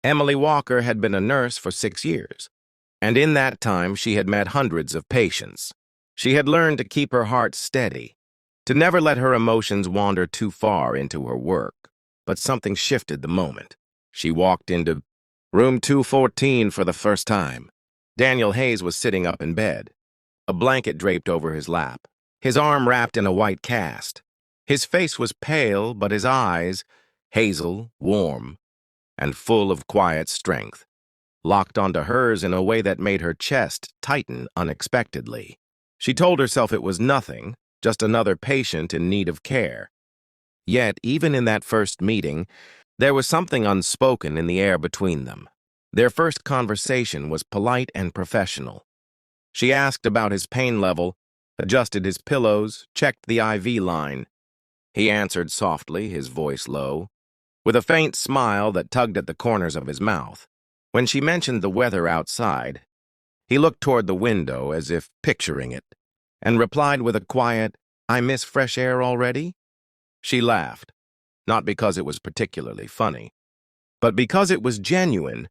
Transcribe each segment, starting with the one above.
Emily Walker had been a nurse for 6 years, and in that time she had met hundreds of patients. She had learned to keep her heart steady, to never let her emotions wander too far into her work. But something shifted the moment she walked into room 214 for the first time. Daniel Hayes was sitting up in bed, a blanket draped over his lap, his arm wrapped in a white cast. His face was pale, but his eyes, hazel, warm, and full of quiet strength, locked onto hers in a way that made her chest tighten unexpectedly. She told herself it was nothing, just another patient in need of care. Yet, even in that first meeting, there was something unspoken in the air between them. Their first conversation was polite and professional. She asked about his pain level, adjusted his pillows, checked the IV line. He answered softly, his voice low, with a faint smile that tugged at the corners of his mouth. When she mentioned the weather outside, he looked toward the window as if picturing it, and replied with a quiet, "I miss fresh air already?" She laughed, not because it was particularly funny, but because it was genuine,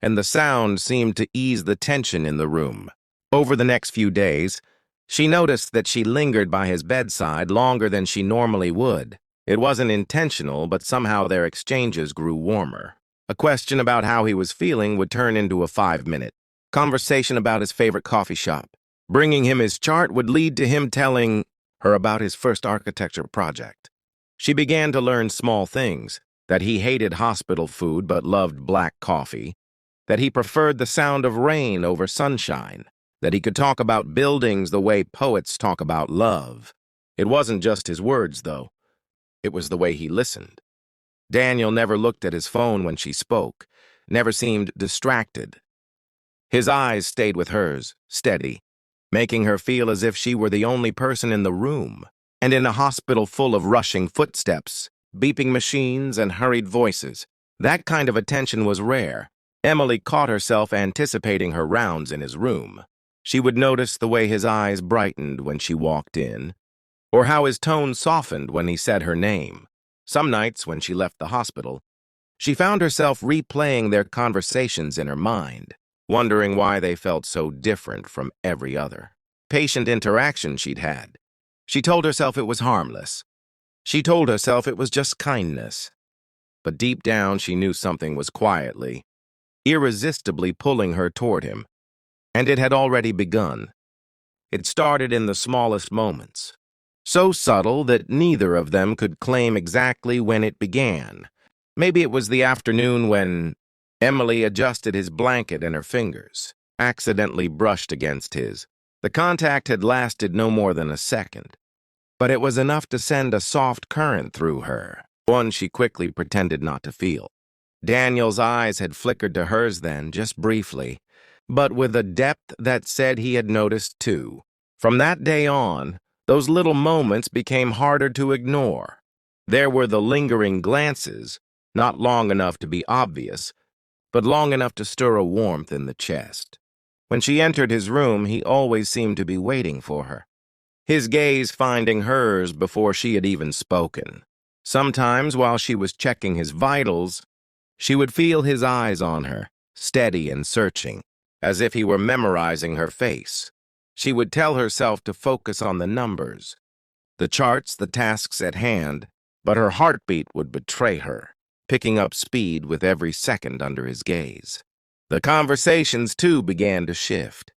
and the sound seemed to ease the tension in the room. Over the next few days, she noticed that she lingered by his bedside longer than she normally would. It wasn't intentional, but somehow their exchanges grew warmer. A question about how he was feeling would turn into a 5-minute conversation about his favorite coffee shop. Bringing him his chart would lead to him telling her about his first architecture project. She began to learn small things, that he hated hospital food but loved black coffee, that he preferred the sound of rain over sunshine, that he could talk about buildings the way poets talk about love. It wasn't just his words, though. It was the way he listened. Daniel never looked at his phone when she spoke, never seemed distracted. His eyes stayed with hers, steady, making her feel as if she were the only person in the room. And in a hospital full of rushing footsteps, beeping machines, and hurried voices, that kind of attention was rare. Emily caught herself anticipating her rounds in his room. She would notice the way his eyes brightened when she walked in, or how his tone softened when he said her name. Some nights, when she left the hospital, she found herself replaying their conversations in her mind, wondering why they felt so different from every other patient interaction she'd had. She told herself it was harmless. She told herself it was just kindness. But deep down, she knew something was quietly, irresistibly pulling her toward him. And it had already begun. It started in the smallest moments, so subtle that neither of them could claim exactly when it began. Maybe it was the afternoon when Emily adjusted his blanket and her fingers accidentally brushed against his. The contact had lasted no more than a second, but it was enough to send a soft current through her, one she quickly pretended not to feel. Daniel's eyes had flickered to hers then, just briefly, but with a depth that said he had noticed too. From that day on, those little moments became harder to ignore. There were the lingering glances, not long enough to be obvious, but long enough to stir a warmth in the chest. When she entered his room, he always seemed to be waiting for her, his gaze finding hers before she had even spoken. Sometimes, while she was checking his vitals, she would feel his eyes on her, steady and searching, as if he were memorizing her face. She would tell herself to focus on the numbers, the charts, the tasks at hand, but her heartbeat would betray her, picking up speed with every second under his gaze. The conversations, too, began to shift.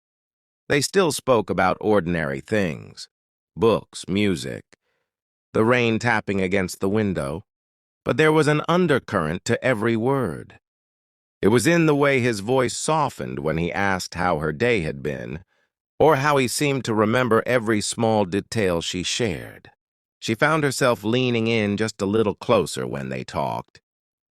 They still spoke about ordinary things, books, music, the rain tapping against the window, but there was an undercurrent to every word. It was in the way his voice softened when he asked how her day had been, or how he seemed to remember every small detail she shared. She found herself leaning in just a little closer when they talked,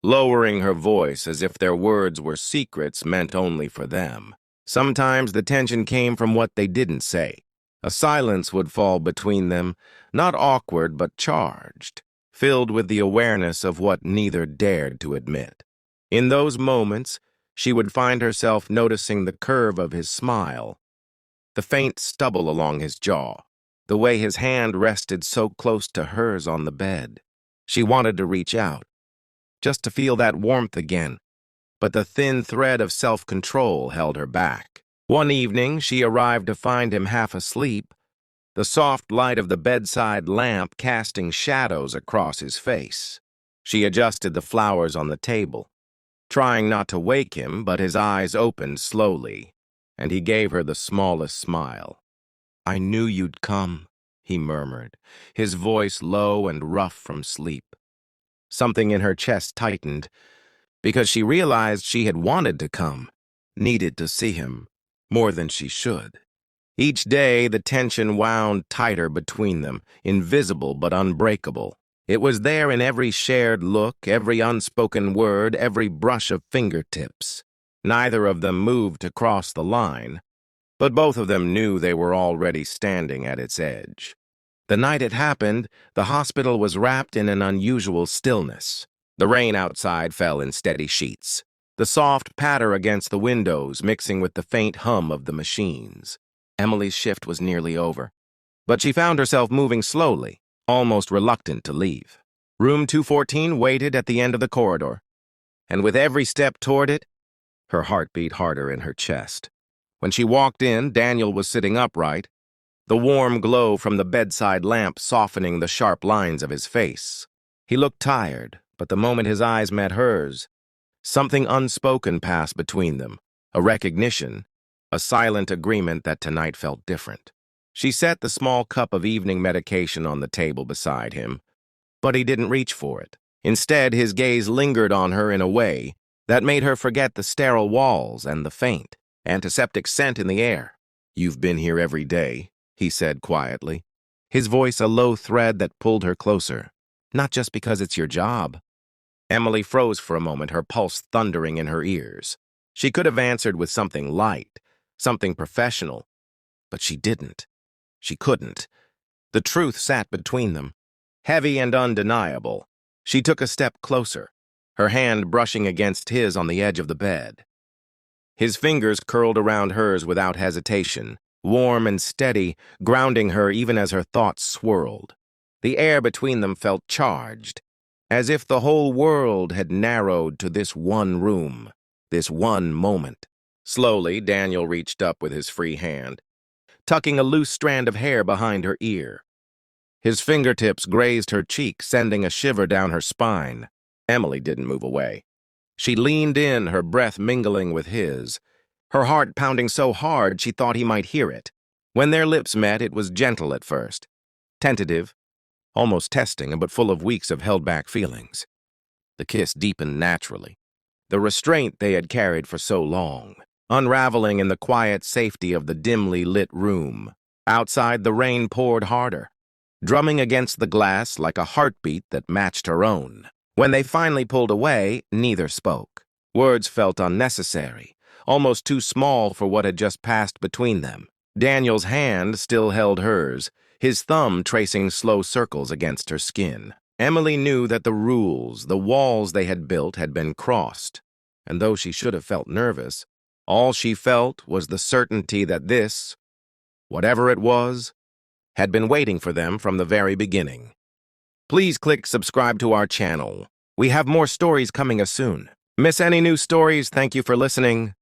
lowering her voice as if their words were secrets meant only for them. Sometimes the tension came from what they didn't say. A silence would fall between them, not awkward but charged, filled with the awareness of what neither dared to admit. In those moments, she would find herself noticing the curve of his smile, the faint stubble along his jaw, the way his hand rested so close to hers on the bed. She wanted to reach out, just to feel that warmth again, but the thin thread of self-control held her back. One evening, she arrived to find him half asleep, the soft light of the bedside lamp casting shadows across his face. She adjusted the flowers on the table, trying not to wake him, but his eyes opened slowly, and he gave her the smallest smile. "I knew you'd come," he murmured, his voice low and rough from sleep. Something in her chest tightened, because she realized she had wanted to come, needed to see him, more than she should. Each day, the tension wound tighter between them, invisible but unbreakable. It was there in every shared look, every unspoken word, every brush of fingertips. Neither of them moved to cross the line, but both of them knew they were already standing at its edge. The night it happened, the hospital was wrapped in an unusual stillness. The rain outside fell in steady sheets, the soft patter against the windows mixing with the faint hum of the machines. Emily's shift was nearly over, but she found herself moving slowly, almost reluctant to leave. Room 214 waited at the end of the corridor, and with every step toward it, her heart beat harder in her chest. When she walked in, Daniel was sitting upright, the warm glow from the bedside lamp softening the sharp lines of his face. He looked tired, but the moment his eyes met hers, something unspoken passed between them, a recognition, a silent agreement that tonight felt different. She set the small cup of evening medication on the table beside him, but he didn't reach for it. Instead, his gaze lingered on her in a way that made her forget the sterile walls and the faint, antiseptic scent in the air. "You've been here every day," he said quietly, his voice a low thread that pulled her closer. "Not just because it's your job." Emily froze for a moment, her pulse thundering in her ears. She could have answered with something light, something professional, but she didn't. She couldn't. The truth sat between them, heavy and undeniable. She took a step closer, her hand brushing against his on the edge of the bed. His fingers curled around hers without hesitation, warm and steady, grounding her even as her thoughts swirled. The air between them felt charged, as if the whole world had narrowed to this one room, this one moment. Slowly, Daniel reached up with his free hand, tucking a loose strand of hair behind her ear. His fingertips grazed her cheek, sending a shiver down her spine. Emily didn't move away. She leaned in, her breath mingling with his, her heart pounding so hard she thought he might hear it. When their lips met, it was gentle at first, tentative, almost testing, but full of weeks of held-back feelings. The kiss deepened naturally, the restraint they had carried for so long, unraveling in the quiet safety of the dimly lit room. Outside, the rain poured harder, drumming against the glass like a heartbeat that matched her own. When they finally pulled away, neither spoke. Words felt unnecessary, almost too small for what had just passed between them. Daniel's hand still held hers, his thumb tracing slow circles against her skin. Emily knew that the rules, the walls they had built, had been crossed, and though she should have felt nervous, all she felt was the certainty that this, whatever it was, had been waiting for them from the very beginning. Please click subscribe to our channel. We have more stories coming soon. Miss any new stories? Thank you for listening.